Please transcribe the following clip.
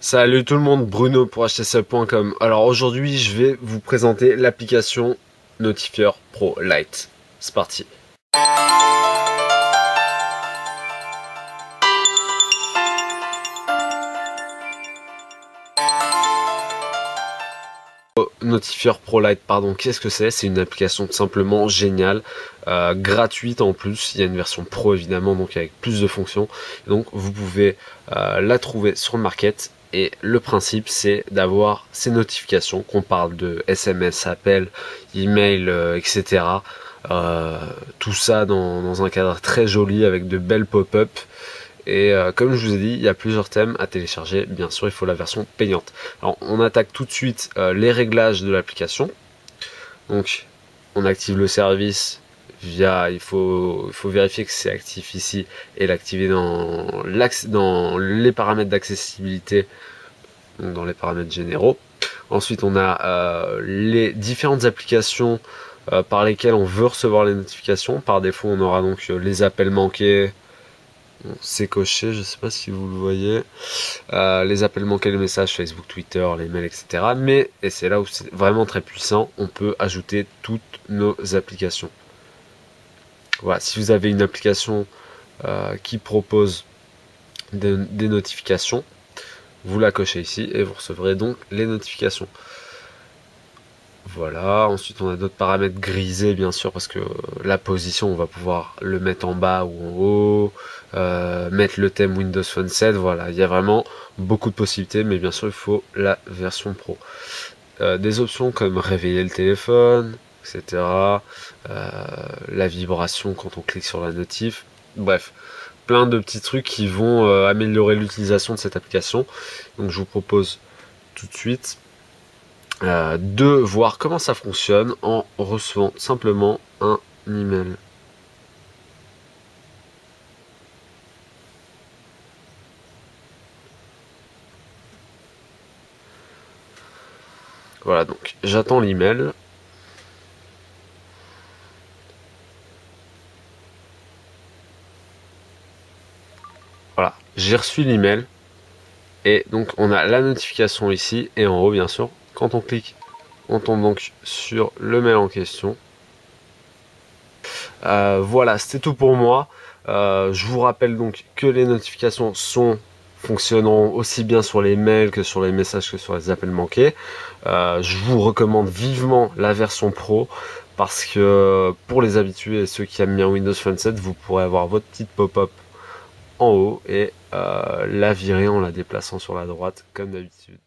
Salut tout le monde, Bruno pour htcl.com. Alors aujourd'hui, je vais vous présenter l'application Notifier Pro Lite. C'est parti. Notifier Pro Lite, pardon, qu'est-ce que c'est? C'est une application tout simplement géniale, gratuite en plus. Il y a une version pro évidemment, donc avec plus de fonctions. Donc vous pouvez la trouver sur le market. Et le principe, c'est d'avoir ces notifications, qu'on parle de SMS, appels, email, etc. Tout ça dans un cadre très joli avec de belles pop-up. Et comme je vous ai dit, il y a plusieurs thèmes à télécharger. Bien sûr, il faut la version payante. Alors, on attaque tout de suite les réglages de l'application. Donc, on active le service via. Il faut vérifier que c'est actif ici et l'activer dans les paramètres d'accessibilité, donc dans les paramètres généraux. Ensuite, on a les différentes applications par lesquelles on veut recevoir les notifications. Par défaut, on aura donc les appels manqués. C'est coché, je sais pas si vous le voyez. Les appels manqués, les messages Facebook, Twitter, les mails, etc. Mais, et c'est là où c'est vraiment très puissant, on peut ajouter toutes nos applications. Voilà, si vous avez une application qui propose des notifications, vous la cochez ici et vous recevrez donc les notifications. Voilà, ensuite on a d'autres paramètres grisés bien sûr parce que la position on va pouvoir le mettre en bas ou en haut, mettre le thème Windows Phone 7, voilà, il y a vraiment beaucoup de possibilités mais bien sûr il faut la version pro. Des options comme réveiller le téléphone, etc. La vibration quand on clique sur la notif, bref, plein de petits trucs qui vont améliorer l'utilisation de cette application. Donc je vous propose tout de suite de voir comment ça fonctionne en recevant simplement un email. Voilà, donc j'attends l'email. Voilà, j'ai reçu l'email. Et donc on a la notification ici et en haut bien sûr. Quand on clique, on tombe donc sur le mail en question. Voilà, c'était tout pour moi. Je vous rappelle donc que les notifications fonctionnant aussi bien sur les mails que sur les messages que sur les appels manqués. Je vous recommande vivement la version pro parce que pour les habitués et ceux qui aiment bien Windows Phone 7, vous pourrez avoir votre petite pop-up en haut et la virer en la déplaçant sur la droite comme d'habitude.